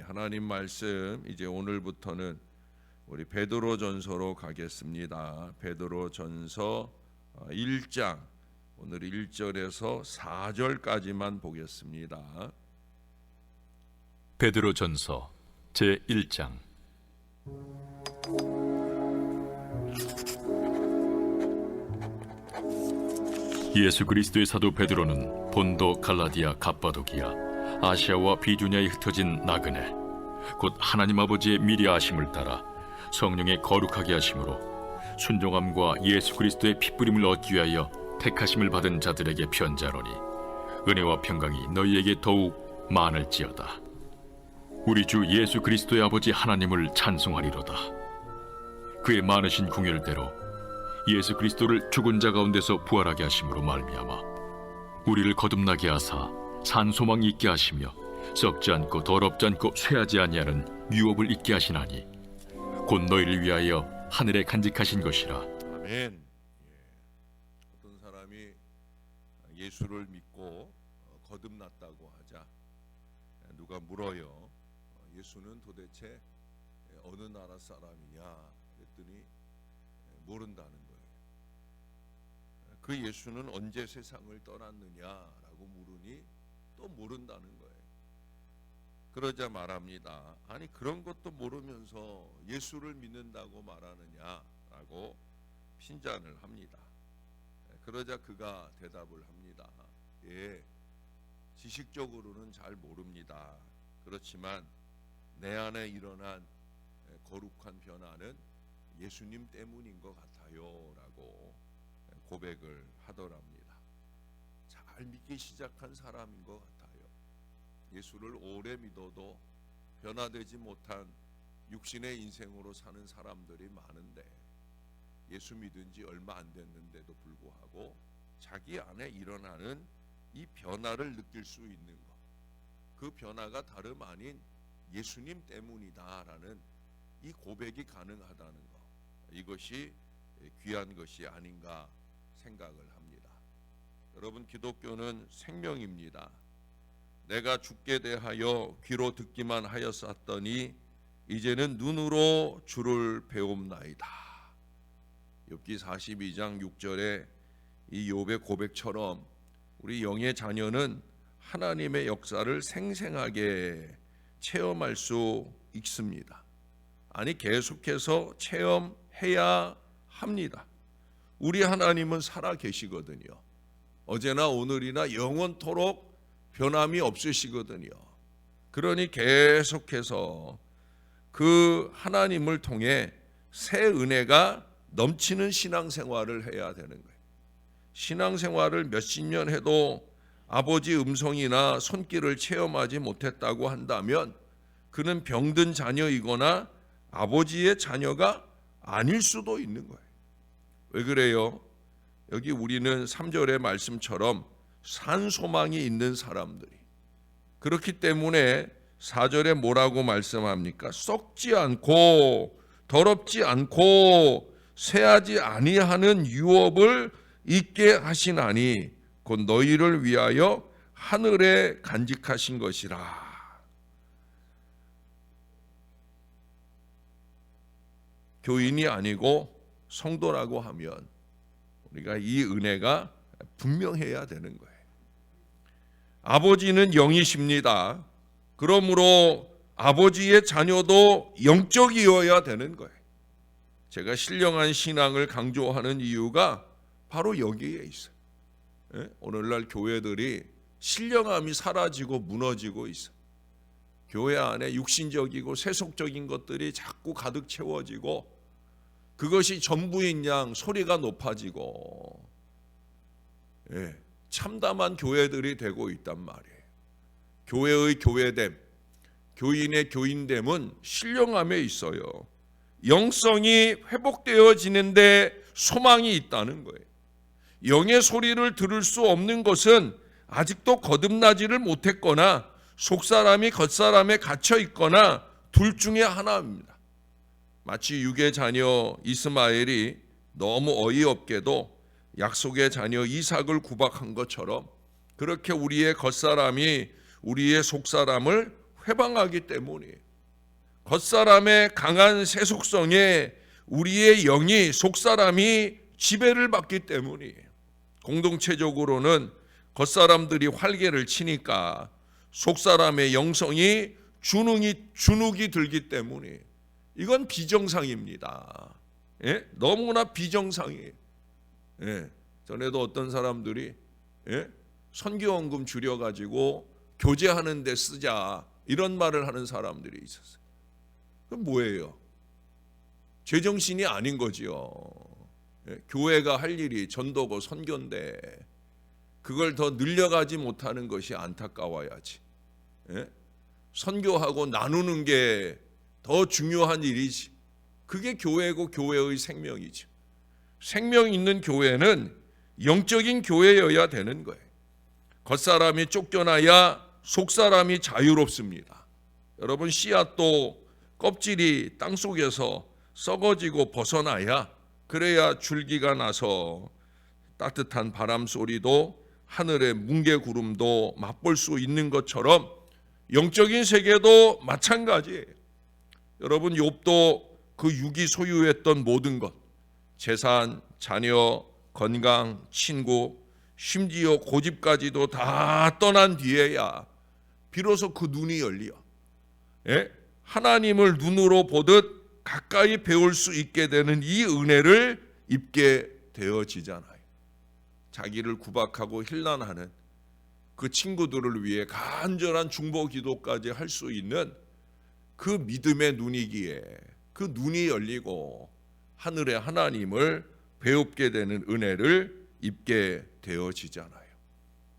하나님 말씀 이제 오늘부터는 우리 베드로전서로 가겠습니다. 베드로전서 1장 오늘 1절에서 4절까지만 보겠습니다. 베드로전서 제1장. 예수 그리스도의 사도 베드로는 본도, 갈라디아, 갑바도기아, 아시아와 비두냐에 흩어진 나그네, 곧 하나님 아버지의 미리 아심을 따라 성령의 거룩하게 하심으로 순종함과 예수 그리스도의 핏부림을 얻기 위하여 택하심을 받은 자들에게 편지하노니, 은혜와 평강이 너희에게 더욱 많을지어다. 우리 주 예수 그리스도의 아버지 하나님을 찬송하리로다. 그의 많으신 궁율대로 예수 그리스도를 죽은 자 가운데서 부활하게 하심으로 말미암아 우리를 거듭나게 하사 산 소망이 있게 하시며 썩지 않고 더럽지 않고 쇠하지 아니하는 유업을 있게 하시나니, 곧 너희를 위하여 하늘에 간직하신 것이라. 아멘. 어떤 사람이 예수를 믿고 거듭났다고 하자 누가 물어요. 예수는 도대체 어느 나라 사람이냐 그랬더니 모른다는 거예요. 그 예수는 언제 세상을 떠났느냐라고 물으니 또 모른다는 거예요. 그러자 말합니다. 아니 그런 것도 모르면서 예수를 믿는다고 말하느냐라고 핀잔을 합니다. 그러자 그가 대답을 합니다. 예, 지식적으로는 잘 모릅니다. 그렇지만 내 안에 일어난 거룩한 변화는 예수님 때문인 것 같아요 라고 고백을 하더랍니다. 잘 믿기 시작한 사람인 것 같아요. 예수를 오래 믿어도 변화되지 못한 육신의 인생으로 사는 사람들이 많은데, 예수 믿은 지 얼마 안 됐는데도 불구하고 자기 안에 일어나는 이 변화를 느낄 수 있는 것, 그 변화가 다름 아닌 예수님 때문이다라는 이 고백이 가능하다는 것, 이것이 귀한 것이 아닌가 생각을 합니다. 여러분, 기독교는 생명입니다. 내가 죽게 대하여 귀로 듣기만 하였었더니 이제는 눈으로 주를 배움나이다. 욥기 42장 6절에 이 욥의 고백처럼 우리 영의 자녀는 하나님의 역사를 생생하게 체험할 수 있습니다. 아니 계속해서 체험해야 합니다. 우리 하나님은 살아 계시거든요. 어제나 오늘이나 영원토록 변함이 없으시거든요. 그러니 계속해서 그 하나님을 통해 새 은혜가 넘치는 신앙생활을 해야 되는 거예요. 신앙생활을 몇십 년 해도 아버지 음성이나 손길을 체험하지 못했다고 한다면 그는 병든 자녀이거나 아버지의 자녀가 아닐 수도 있는 거예요. 왜 그래요? 여기 우리는 3절의 말씀처럼 산 소망이 있는 사람들이, 그렇기 때문에 4절에 뭐라고 말씀합니까? 썩지 않고 더럽지 않고 쇠하지 아니하는 유업을 있게 하시나니 곧 너희를 위하여 하늘에 간직하신 것이라. 교인이 아니고 성도라고 하면 우리가 이 은혜가 분명해야 되는 거예요. 아버지는 영이십니다. 그러므로 아버지의 자녀도 영적이어야 되는 거예요. 제가 신령한 신앙을 강조하는 이유가 바로 여기에 있어요. 오늘날 교회들이 신령함이 사라지고 무너지고 있어요. 교회 안에 육신적이고 세속적인 것들이 자꾸 가득 채워지고 그것이 전부인 양 소리가 높아지고 참담한 교회들이 되고 있단 말이에요. 교회의 교회됨, 교인의 교인됨은 신령함에 있어요. 영성이 회복되어지는데 소망이 있다는 거예요. 영의 소리를 들을 수 없는 것은 아직도 거듭나지를 못했거나 속사람이 겉사람에 갇혀 있거나 둘 중에 하나입니다. 마치 육의 자녀 이스마엘이 너무 어이없게도 약속의 자녀 이삭을 구박한 것처럼 그렇게 우리의 겉사람이 우리의 속사람을 회방하기 때문이에요. 겉사람의 강한 세속성에 우리의 영이 속사람이 지배를 받기 때문이에요. 공동체적으로는 겉사람들이 활개를 치니까 속사람의 영성이 주눅이 들기 때문에 이건 비정상입니다. 예? 너무나 비정상이에요. 예. 전에도 어떤 사람들이 선교원금 줄여가지고 교제하는 데 쓰자 이런 말을 하는 사람들이 있었어요. 그럼 뭐예요? 제정신이 아닌 거지요. 교회가 할 일이 전도고 선교인데 그걸 더 늘려가지 못하는 것이 안타까워야지. 선교하고 나누는 게 더 중요한 일이지. 그게 교회고 교회의 생명이죠. 생명 있는 교회는 영적인 교회여야 되는 거예요. 겉사람이 쫓겨나야 속사람이 자유롭습니다. 여러분, 씨앗도 껍질이 땅속에서 썩어지고 벗어나야, 그래야 줄기가 나서 따뜻한 바람 소리도 하늘의 뭉게 구름도 맛볼 수 있는 것처럼 영적인 세계도 마찬가지예요. 여러분, 욥도 그 육이 소유했던 모든 것, 재산, 자녀, 건강, 친구, 심지어 고집까지도 다 떠난 뒤에야 비로소 그 눈이 열려 하나님을 눈으로 보듯 가까이 배울 수 있게 되는 이 은혜를 입게 되어지잖아요. 자기를 구박하고 힐난하는 그 친구들을 위해 간절한 중보 기도까지 할 수 있는 그 믿음의 눈이기에 그 눈이 열리고 하늘의 하나님을 배웁게 되는 은혜를 입게 되어지잖아요.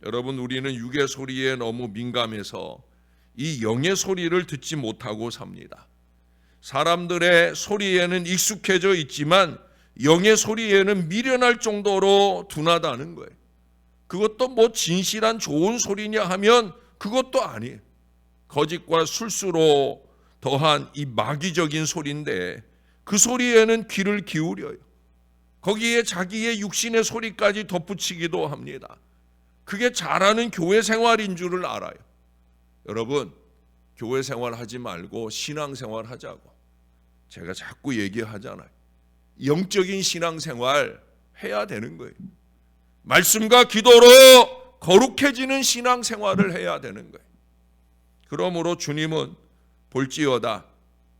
여러분, 우리는 육의 소리에 너무 민감해서 이 영의 소리를 듣지 못하고 삽니다. 사람들의 소리에는 익숙해져 있지만 영의 소리에는 미련할 정도로 둔하다는 거예요. 그것도 뭐 진실한 좋은 소리냐 하면 그것도 아니에요. 거짓과 술수로 더한 이 마귀적인 소리인데 그 소리에는 귀를 기울여요. 거기에 자기의 육신의 소리까지 덧붙이기도 합니다. 그게 잘하는 교회 생활인 줄을 알아요. 여러분, 교회 생활 하지 말고 신앙 생활 하자고 제가 자꾸 얘기하잖아요. 영적인 신앙 생활 해야 되는 거예요. 말씀과 기도로 거룩해지는 신앙 생활을 해야 되는 거예요. 그러므로 주님은 볼지어다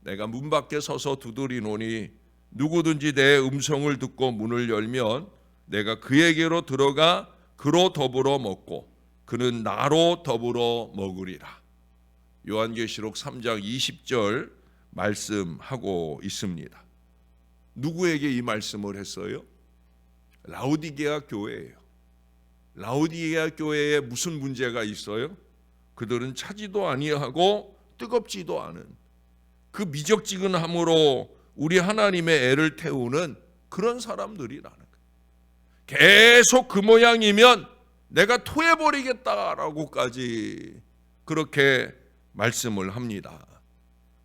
내가 문 밖에 서서 두드리노니 누구든지 내 음성을 듣고 문을 열면 내가 그에게로 들어가 그로 더불어 먹고 그는 나로 더불어 먹으리라. 요한계시록 3장 20절 말씀하고 있습니다. 누구에게 이 말씀을 했어요? 라오디게아 교회예요. 라오디게아 교회에 무슨 문제가 있어요? 그들은 차지도 아니하고 뜨겁지도 않은 그 미적지근함으로 우리 하나님의 애를 태우는 그런 사람들이라는 거예요. 계속 그 모양이면 내가 토해버리겠다라고까지 그렇게 말씀을 합니다.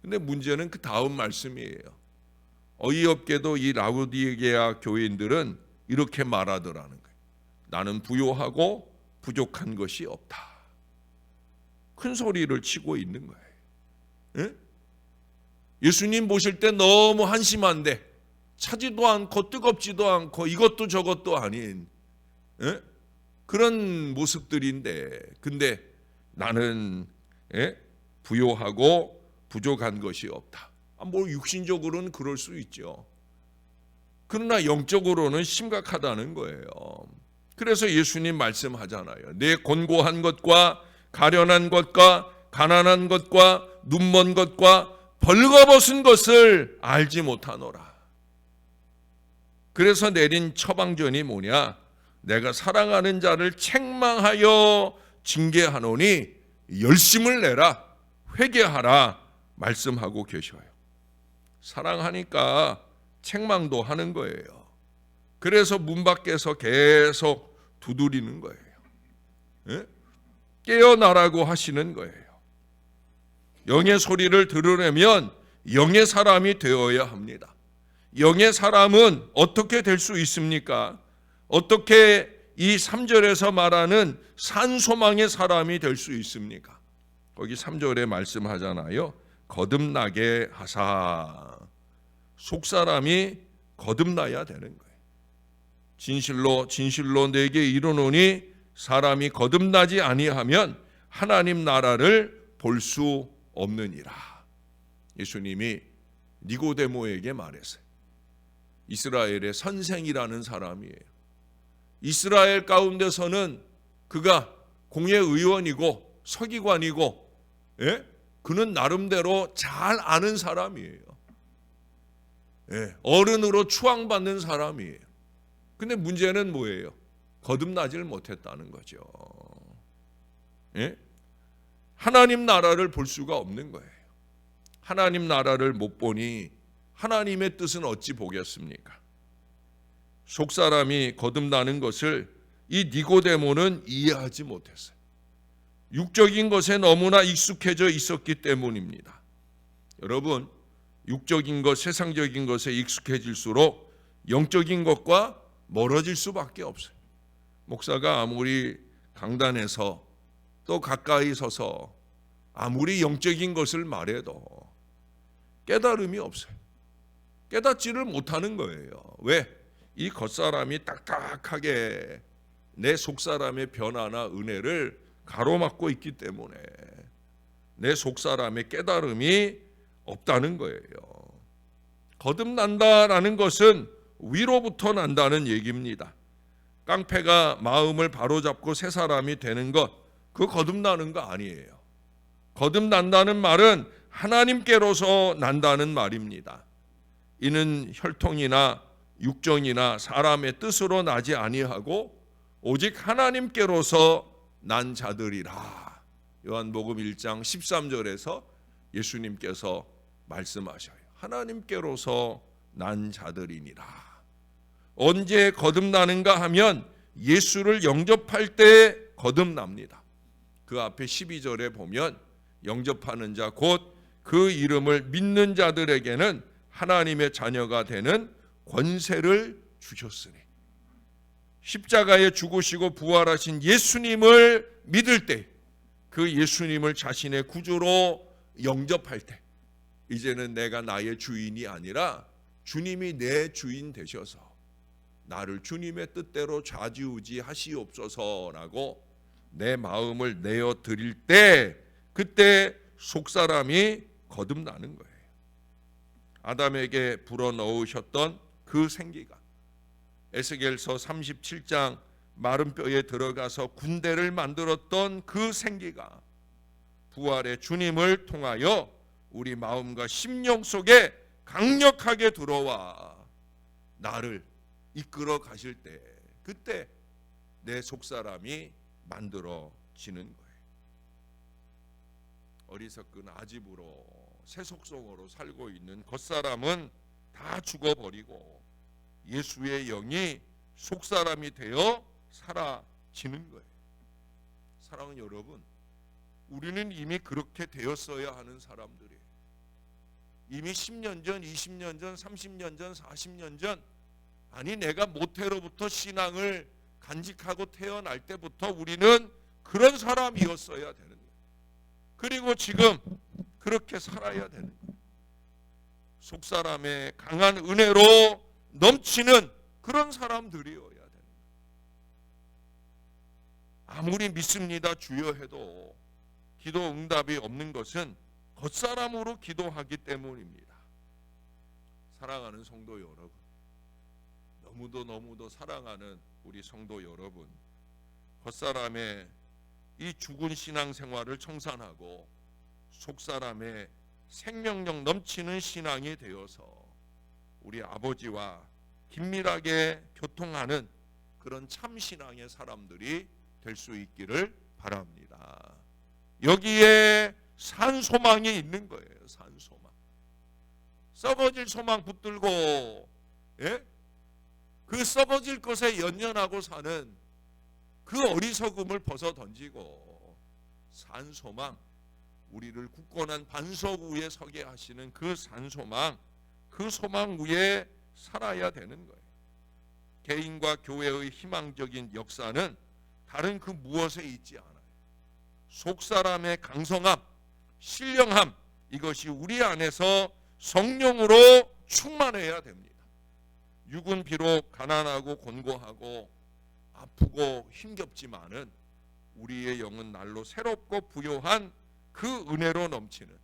근데 문제는 그 다음 말씀이에요. 어이없게도 이 라오디게아 교인들은 이렇게 말하더라는 거예요. 나는 부요하고 부족한 것이 없다. 큰 소리를 치고 있는 거예요. 예수님 보실 때 너무 한심한데 차지도 않고 뜨겁지도 않고 이것도 저것도 아닌 그런 모습들인데, 근데 나는 부요하고 부족한 것이 없다. 뭐 육신적으로는 그럴 수 있죠. 그러나 영적으로는 심각하다는 거예요. 그래서 예수님 말씀하잖아요. 내 곤고한 것과 가련한 것과 가난한 것과 눈먼 것과 벌거벗은 것을 알지 못하노라. 그래서 내린 처방전이 뭐냐? 내가 사랑하는 자를 책망하여 징계하노니 열심을 내라, 회개하라 말씀하고 계셔요. 사랑하니까 책망도 하는 거예요. 그래서 문 밖에서 계속 두드리는 거예요. 깨어나라고 하시는 거예요. 영의 소리를 들으려면 영의 사람이 되어야 합니다. 영의 사람은 어떻게 될 수 있습니까? 어떻게 이 3절에서 말하는 산소망의 사람이 될 수 있습니까? 거기 3절에 말씀하잖아요. 거듭나게 하사. 속사람이 거듭나야 되는 거예요. 진실로 내게 이르노니 사람이 거듭나지 아니하면 하나님 나라를 볼 수 없느니라. 예수님이 니고데모에게 말했어요. 이스라엘의 선생이라는 사람이에요. 이스라엘 가운데서는 그가 공회의원이고 서기관이고, 그는 나름대로 잘 아는 사람이에요. 어른으로 추앙받는 사람이에요. 근데 문제는 뭐예요? 거듭나질 못했다는 거죠. 하나님 나라를 볼 수가 없는 거예요. 하나님 나라를 못 보니 하나님의 뜻은 어찌 보겠습니까? 속사람이 거듭나는 것을 이 니고데모는 이해하지 못했어요. 육적인 것에 너무나 익숙해져 있었기 때문입니다. 여러분, 육적인 것, 세상적인 것에 익숙해질수록 영적인 것과 멀어질 수밖에 없어요. 목사가 아무리 강단에서 또 가까이 서서 아무리 영적인 것을 말해도 깨달음이 없어요. 깨닫지를 못하는 거예요. 왜? 이 겉사람이 딱딱하게 내 속사람의 변화나 은혜를 가로막고 있기 때문에 내 속사람의 깨달음이 없다는 거예요. 거듭난다라는 것은 위로부터 난다는 얘기입니다. 깡패가 마음을 바로잡고 새 사람이 되는 것, 그 거듭나는 거 아니에요. 거듭난다는 말은 하나님께로서 난다는 말입니다. 이는 혈통이나 육정이나 사람의 뜻으로 나지 아니하고 오직 하나님께로서 난 자들이라. 요한복음 1장 13절에서 예수님께서 말씀하셔요. 하나님께로서 난 자들이니라. 언제 거듭나는가 하면 예수를 영접할 때 거듭납니다. 그 앞에 12절에 보면 영접하는 자 곧 그 이름을 믿는 자들에게는 하나님의 자녀가 되는 권세를 주셨으니. 십자가에 죽으시고 부활하신 예수님을 믿을 때, 그 예수님을 자신의 구주로 영접할 때, 이제는 내가 나의 주인이 아니라 주님이 내 주인 되셔서 나를 주님의 뜻대로 좌지우지 하시옵소서라고 내 마음을 내어 드릴 때, 그때 속사람이 거듭나는 거예요. 아담에게 불어넣으셨던 그 생기가 에스겔서 37장 마른 뼈에 들어가서 군대를 만들었던 그 생기가 부활의 주님을 통하여 우리 마음과 심령 속에 강력하게 들어와 나를 이끌어 가실 때, 그때 내 속사람이 만들어지는 거예요. 어리석은 아집으로 새 속성으로 살고 있는 겉사람은 다 죽어버리고 예수의 영이 속사람이 되어 살아지는 거예요. 사랑하는 여러분, 우리는 이미 그렇게 되었어야 하는 사람들이에요. 이미 10년 전, 20년 전, 30년 전, 40년 전, 아니 내가 모태로부터 신앙을 간직하고 태어날 때부터 우리는 그런 사람이었어야 되는 거예요. 그리고 지금 그렇게 살아야 되는 거예요. 속사람의 강한 은혜로 넘치는 그런 사람들이어야 되는 거예요. 아무리 믿습니다 주여 해도 기도 응답이 없는 것은 겉사람으로 기도하기 때문입니다. 사랑하는 성도 여러분, 너무도 사랑하는 우리 성도 여러분, 겉사람의 이 죽은 신앙생활을 청산하고 속사람의 생명력 넘치는 신앙이 되어서 우리 아버지와 긴밀하게 교통하는 그런 참 신앙의 사람들이 될 수 있기를 바랍니다. 여기에 산소망이 있는 거예요. 산소망. 썩어질 소망 붙들고, 그 썩어질 것에 연연하고 사는 그 어리석음을 벗어 던지고 산소망, 우리를 굳건한 반석 위에 서게 하시는 그 산소망, 그 소망 위에 살아야 되는 거예요. 개인과 교회의 희망적인 역사는 다른 그 무엇에 있지 않아요. 속사람의 강성함, 신령함, 이것이 우리 안에서 성령으로 충만해야 됩니다. 육은 비록 가난하고 곤고하고 아프고 힘겹지만은 우리의 영은 날로 새롭고 부요한 그 은혜로 넘치는,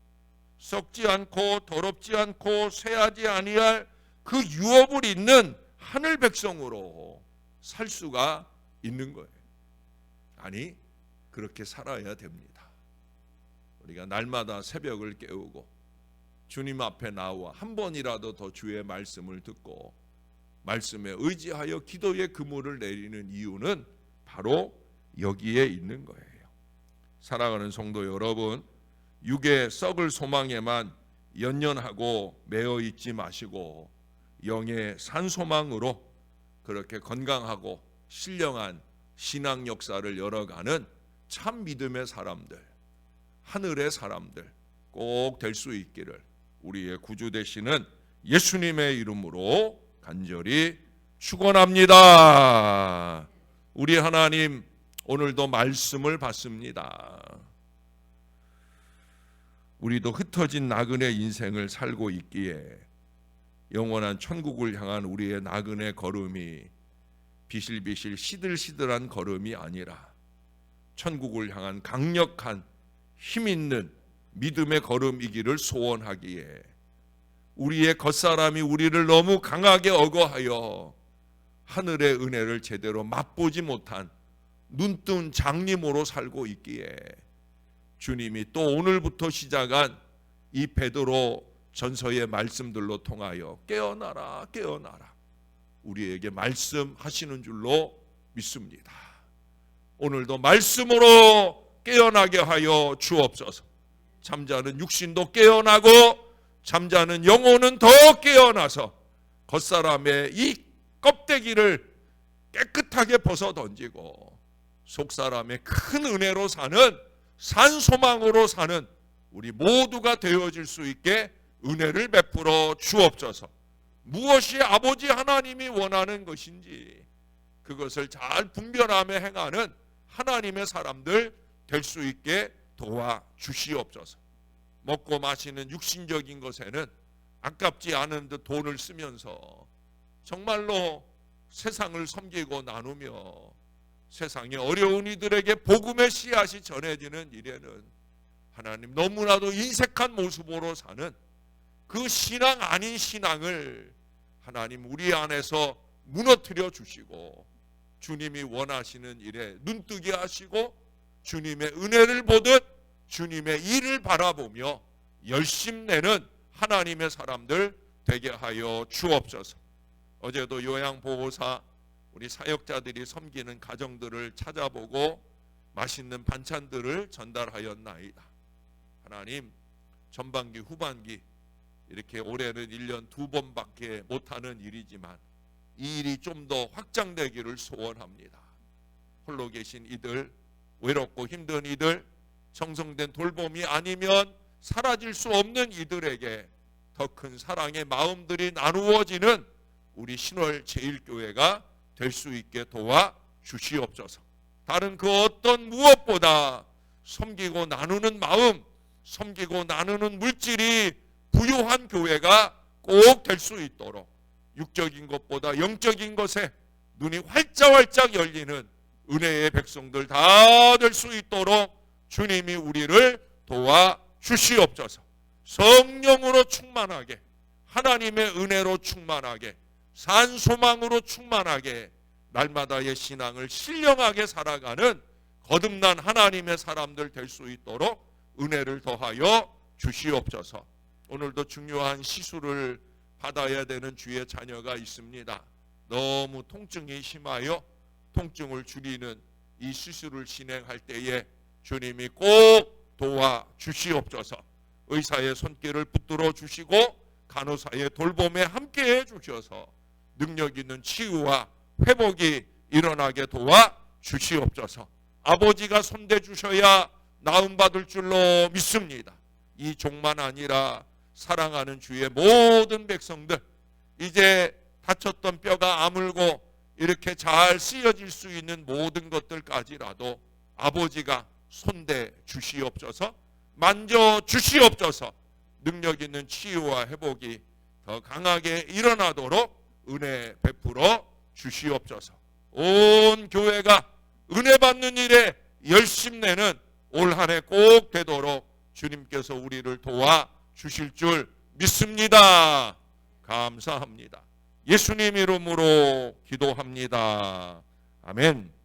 썩지 않고 더럽지 않고 쇠하지 아니할 그 유업을 잇는 하늘 백성으로 살 수가 있는 거예요. 아니, 그렇게 살아야 됩니다. 우리가 날마다 새벽을 깨우고 주님 앞에 나와 한 번이라도 더 주의 말씀을 듣고 말씀에 의지하여 기도의 그물을 내리는 이유는 바로 여기에 있는 거예요. 사랑하는 성도 여러분, 육의 썩을 소망에만 연연하고 매어 있지 마시고 영의 산 소망으로 그렇게 건강하고 신령한 신앙 역사를 열어가는 참 믿음의 사람들, 하늘의 사람들 꼭 될 수 있기를 우리의 구주 되시는 예수님의 이름으로 간절히 축원합니다. 우리 하나님, 오늘도 말씀을 받습니다. 우리도 흩어진 나그네 인생을 살고 있기에 영원한 천국을 향한 우리의 나그네 걸음이 비실비실 시들시들한 걸음이 아니라 천국을 향한 강력한 힘있는 믿음의 걸음이기를 소원하기에 우리의 겉사람이 우리를 너무 강하게 억어하여 하늘의 은혜를 제대로 맛보지 못한 눈뜬 장님으로 살고 있기에 주님이 또 오늘부터 시작한 이 베드로 전서의 말씀들로 통하여 깨어나라 깨어나라 우리에게 말씀하시는 줄로 믿습니다. 오늘도 말씀으로 깨어나게 하여 주옵소서. 잠자는 육신도 깨어나고 잠자는 영혼은 더 깨어나서 겉사람의 이 껍데기를 깨끗하게 벗어 던지고 속사람의 큰 은혜로 사는 산소망으로 사는 우리 모두가 되어질 수 있게 은혜를 베풀어 주옵소서. 무엇이 아버지 하나님이 원하는 것인지 그것을 잘 분별하며 행하는 하나님의 사람들 될 수 있게 도와주시옵소서. 먹고 마시는 육신적인 것에는 아깝지 않은 듯 돈을 쓰면서 정말로 세상을 섬기고 나누며 세상의 어려운 이들에게 복음의 씨앗이 전해지는 일에는 하나님 너무나도 인색한 모습으로 사는 그 신앙 아닌 신앙을 하나님 우리 안에서 무너뜨려 주시고 주님이 원하시는 일에 눈뜨게 하시고 주님의 은혜를 보듯 주님의 일을 바라보며 열심내는 하나님의 사람들 되게 하여 주옵소서. 어제도 요양보호사 우리 사역자들이 섬기는 가정들을 찾아보고 맛있는 반찬들을 전달하였나이다. 하나님, 전반기 후반기 이렇게 올해는 1년 2번밖에 못하는 일이지만 이 일이 좀 더 확장되기를 소원합니다. 홀로 계신 이들, 외롭고 힘든 이들, 정성된 돌봄이 아니면 사라질 수 없는 이들에게 더 큰 사랑의 마음들이 나누어지는 우리 신월 제1교회가 될 수 있게 도와주시옵소서. 다른 그 어떤 무엇보다 섬기고 나누는 마음, 섬기고 나누는 물질이 부유한 교회가 꼭 될 수 있도록 육적인 것보다 영적인 것에 눈이 활짝활짝 열리는 은혜의 백성들 다 될 수 있도록 주님이 우리를 도와주시옵소서. 성령으로 충만하게, 하나님의 은혜로 충만하게, 산소망으로 충만하게 날마다의 신앙을 신령하게 살아가는 거듭난 하나님의 사람들 될 수 있도록 은혜를 더하여 주시옵소서. 오늘도 중요한 시술을 받아야 되는 주의 자녀가 있습니다. 너무 통증이 심하여 통증을 줄이는 이 시술을 진행할 때에 주님이 꼭 도와주시옵소서. 의사의 손길을 붙들어 주시고 간호사의 돌봄에 함께해 주셔서 능력 있는 치유와 회복이 일어나게 도와주시옵소서. 아버지가 손대 주셔야 나음 받을 줄로 믿습니다. 이 종만 아니라 사랑하는 주의 모든 백성들, 이제 다쳤던 뼈가 아물고 이렇게 잘 쓰여질 수 있는 모든 것들까지라도 아버지가 손대 주시옵소서. 만져 주시옵소서. 능력 있는 치유와 회복이 더 강하게 일어나도록 은혜 베풀어 주시옵소서. 온 교회가 은혜 받는 일에 열심내는 올 한 해 꼭 되도록 주님께서 우리를 도와 주실 줄 믿습니다. 감사합니다. 예수님 이름으로 기도합니다. 아멘.